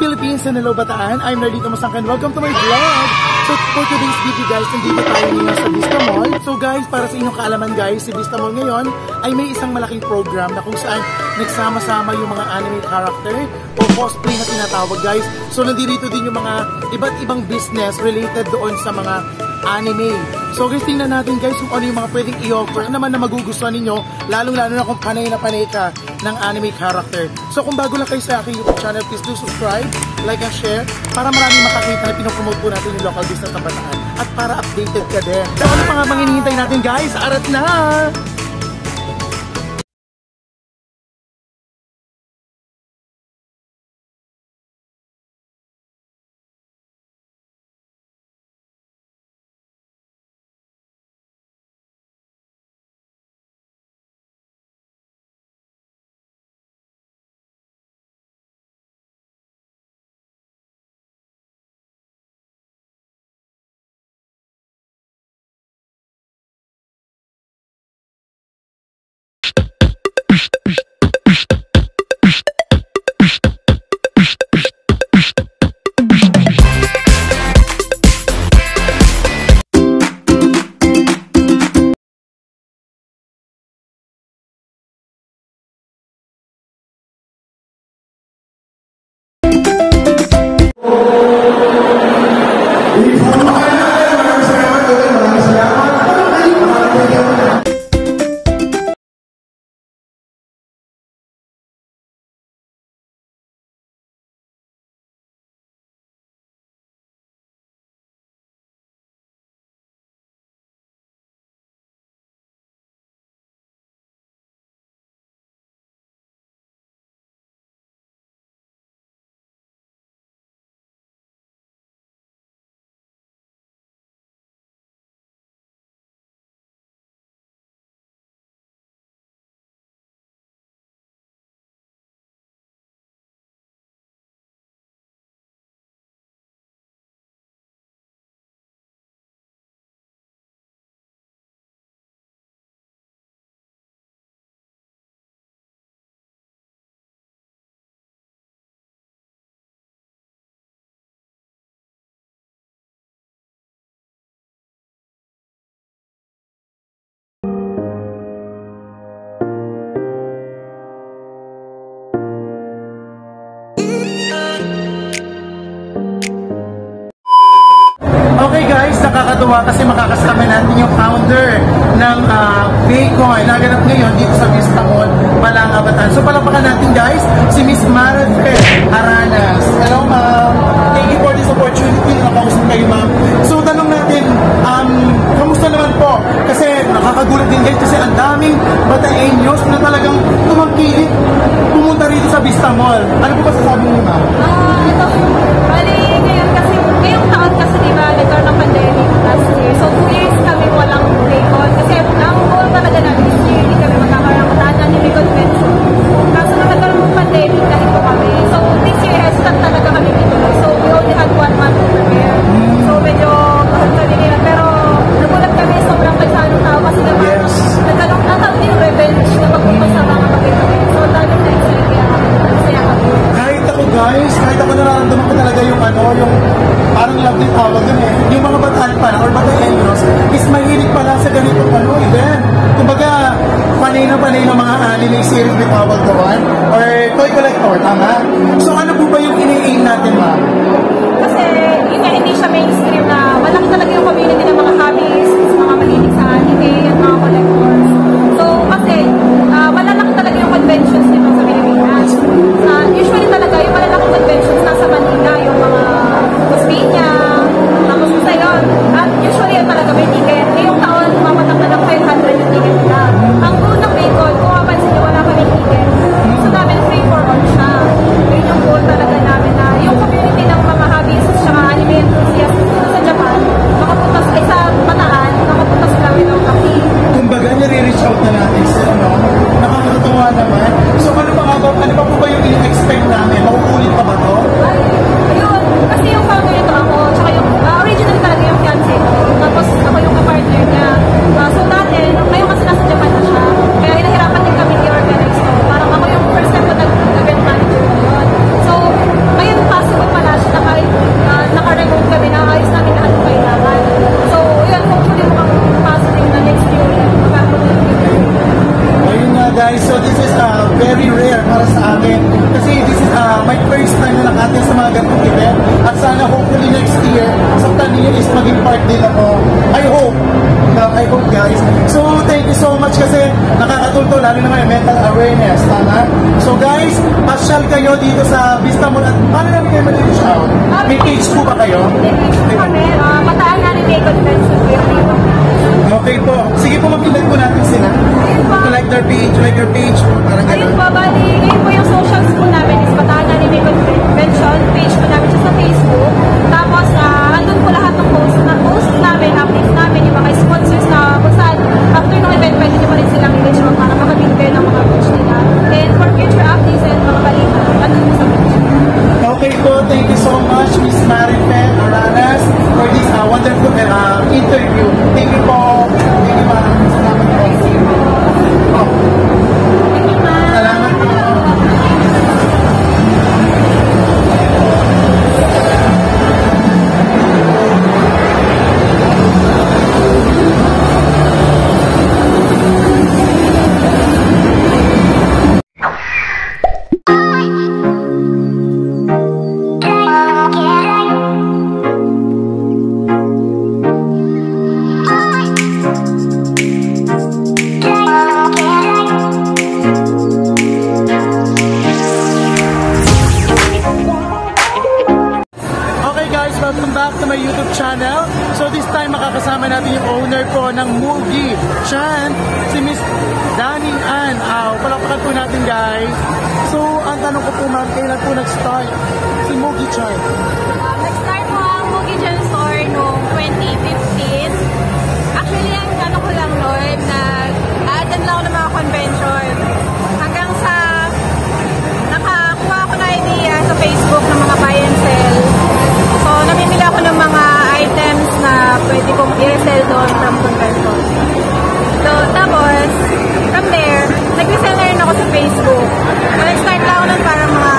Philippines and hello Bataan. I'm Nardito Masangkan. Welcome to my vlog. So for today's video guys, nandito tayo ngayon sa Vista Mall. So guys, para sa inyong kaalaman guys, si Vista Mall ngayon ay may isang malaking program na kung saan nagsama-sama yung mga anime character o cosplay na tinatawag guys. So nandito din yung mga iba't ibang business related doon sa mga anime. So guys, tingnan natin guys kung ano yung mga pwedeng i-offer naman na magugustuhan ninyo, lalong-lalo na kung panay na panay ka ng anime character. So kung bago lang kayo sa aking YouTube channel, please do subscribe, like and share para maraming makakita na pinopromote po natin yung local business ng Bataan at para updated ka din. So ano pa nga bang hinihintay natin guys? Arat na! Okay guys, nakakatuwa kasi makakasama natin yung founder ng Bacon naganap ngayon dito sa Vista Mall, Malanga, Bataan. So palakpakan natin guys, si Miss Marifer Aranas. Hello ma'am, thank you for this opportunity na nakausap kayo ma'am. So tanong natin, kamusta naman po? Kasi nakakagulat din guys kasi ang daming Bataeños na talagang tumangkilik pumunta rito sa Vista Mall. Ano po ba sasabi niyo ma'am? Ito, bali ngayon kasi, ngayong taon kasi diba, nagkaroon ng pandemic last year. So 2 years kami walang Bacon. Kasi ang goal talaga namin is year, hindi kami magkakaroon ng Bataan Anime Convention. Kaso nung nagkaroon ng pandemic, ganito kami. So this year, hesitant talaga kami dito. So we only had 1 month to prepare. So medyo mahal kami nila. Pero nagulat kami, sobrang pagsanong tao. Kasi naman, Yes. nagkaroon din yung revenge na pagpunta sa mga pagkakas. So dahil na excited kaya kami. Masaya kami. Kahit ako nararamdaman ko talaga yung yung parang love din tawag dun eh. Yung mga Bataan pa or Bataeños is mahilig pala sa ganitong event. Kumbaga, panay na mga anime series may tawag doon or toy collector, tama? So ano po ba yung ini-aim natin ma'am? Kasi yun nga, hindi siya mainstream na malaki talaga yung community ng mga hobbyists, mga mahilig sa anime at mga collectors. So kasi malalaki talaga yung conventions dito sa Pilipinas. Usually talaga yung malalaking conventions nasa Manila, yung mga Cosmedia, tapos sa yun. At usually yun talaga may ticket. Ngayong taon, mamatang na lang 500 yung ticket nila. Ang goal ng Bacon, kung mapansin nyo, wala kami ticket. So namin free for all siya. Yun yung goal talaga namin na yung community ng mga hobbyists at anime enthusiasts sa Japan, makapunta sa Bataan, makapunta sila with our cafe. Kumbaga, nire-reach out na natin sa nakakatuwa naman. So ano pa po ba yung in-expect namin? Makukulit pa ba to? Ayun, kasi yung founder nito ako, tsaka yung original talaga yung fiancé ko. Tapos ako yung kapartner niya. So dati, ngayon kasi nasa Japan na siya, kaya hinahirapan din kami i-organize to. Parang ako yung first time ko nag-event manager ko yun. So, ngayon possible sana hopefully next year, sa plan niyo is maging part din ako. I hope. I hope guys. So thank you so much kasi nakakatulto lalo na may mental awareness. Tama? So guys, pasyal kayo dito sa Vista Mall. At paano namin kayo mag-reach out? May page po ba kayo? May page po kami. Bataan Anime Convention po yung dito. Okay po. Sige po, mag-invite po natin sila. To like their page, like your page. Parang Ayun ganun. po, bali, yun po yung socials po namin is Bataan Anime Convention. Page po namin siya sa Facebook. Tapos, andun po lahat ng post namin, updates namin, yung mga sponsors na kung saan after ng event, pwede nyo pa rin silang i-reach out para makabili kayo ng mga post nila. And for future updates and mga balita, andun po sa page. Okay po, thank you so much, Miss Marifen Aranas, for this wonderful interview. Thank you po. Thank you, ma'am. Salamat po. Oh. Thank you, ma'am. Salamat po. Welcome back to my YouTube channel. So this time makakasama natin yung owner po ng Mugi Chan, si Miss Dani Ann. Palakpakan po natin guys. So ang tanong ko po ma'am, kailan po nag-start si Mugi Chan? Nag-start po ang Mugi Chan store noong 2015. Actually, ang ano ko lang noon, nag-attend lang ako ng mga convention. Hanggang sa nakakuha ako na idea sa Facebook ng mga buy and sell. So, namimili ako ng mga items na pwede kong i-resell doon from convention. So, tapos, from there, nag-resell na rin ako sa Facebook. So, nag-start lang ako nun parang mga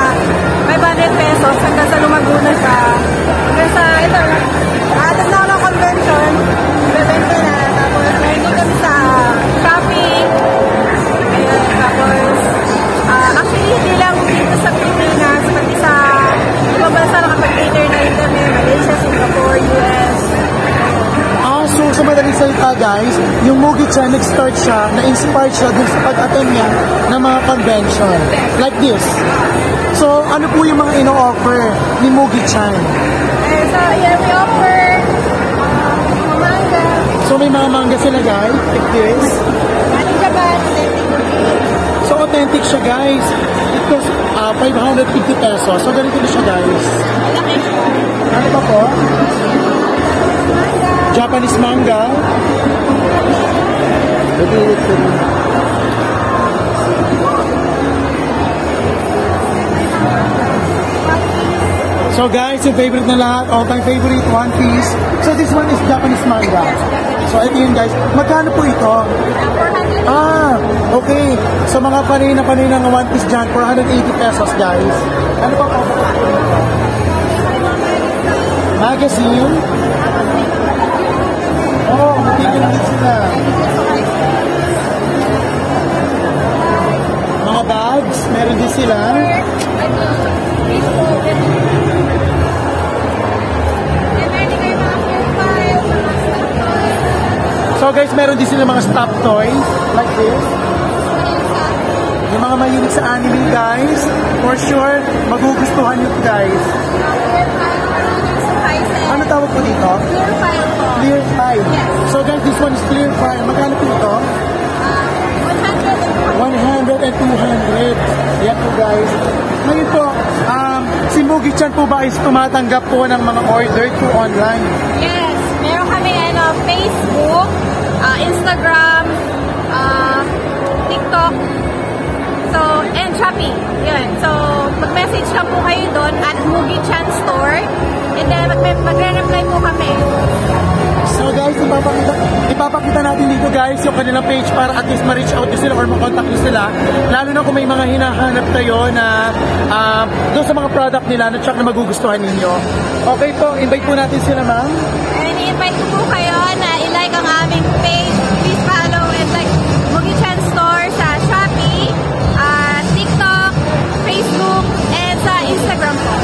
500 pesos hanggang sa lumago na siya. Hanggang sa, ito, attend na ako ng convention, bebenta na, tapos meron din kami sa shopping, ayan, tapos, actually, hindi lang dito sa Pilipinas, pati sa ibang bansa nakapag-cater na rin kami, Malaysia, Singapore, US. So sa madaling salita guys, yung Mugi Chan nag-start siya, na-inspired siya dun sa pag-attend niya ng mga convention. Like this. So ano po yung mga ino-offer ni Mugi Chan? So yeah, we offer manga. So may mga manga sila guys, like this. Ating Japan, So authentic siya guys. It costs 550 pesos. So ganito na siya guys. malaki siya. Ano pa po? Japanese manga. So guys, yung favorite na lahat, all-time favorite, One Piece. So this one is Japanese manga. So ito yun guys. Magkano po ito? 400. Okay. So mga panay ng One Piece dyan, 480 pesos guys. Ano pa po? Magazine. Oh, magiging sila. Mga bags, meron din sila. So guys, meron din sila mga stop toys like this. Yung mga mahilig sa anime guys, for sure, magugustuhan nyo guys. Ano tawag po dito? Clear file po. Clear file. Yes. So guys, this one is clear file. Magkano po ito? 100 and 200. Yan po guys. Ngayon po, si Mugi Chan po ba is tumatanggap po ng mga order to online? Yes, meron kami Facebook, Instagram, TikTok, so, and Shopee. Yun. So, mag-message lang po kayo doon at Mugi Chan Store. And then, magre-reply po kami. So guys, ipapakita natin dito guys yung kanilang page para at least ma-reach out nyo sila or ma-contact nyo sila. Lalo na kung may mga hinahanap kayo na doon sa mga product nila na check na magugustuhan ninyo. Okay po, invite po natin sila ma'am. And i-invite ko po kayo na i-like ang aming page. Please follow and like Mugi Chan Store sa Shopee, TikTok, Facebook, and sa Instagram po.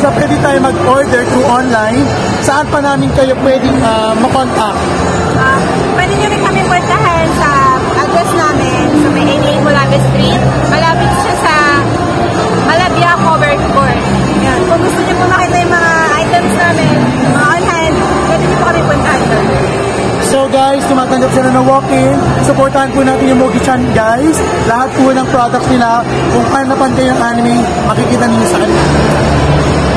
sa pwede tayo mag-order through online, saan pa namin kayo pwedeng makontak? Pwede nyo rin kami puntahan sa address namin sa may 88 Molabe Street. Malapit siya sa Malabia Covered Court. Yan. Kung gusto nyo po makita yung mga items namin, mga on-hand, pwede nyo po kami puntahan doon. So guys, tumatanggap sila ng walk-in. Supportahan po natin yung Mogi-chan guys. Lahat po ng products nila, kung hanapan kayo ng anime, makikita ninyo sa kanila.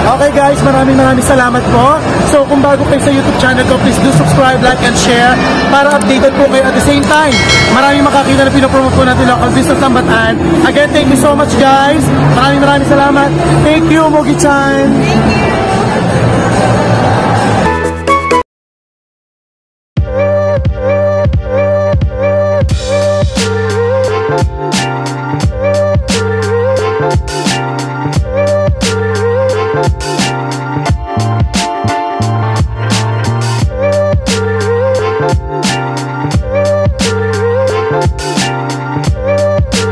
Okay guys, maraming salamat po. So kung bago kayo sa YouTube channel ko, please do subscribe, like, and share para updated po kayo at the same time. Maraming makakita na pinopromote po natin local business ng Bataan. Again, thank you so much guys. Maraming salamat. Thank you, Mogi-chan. Thank you!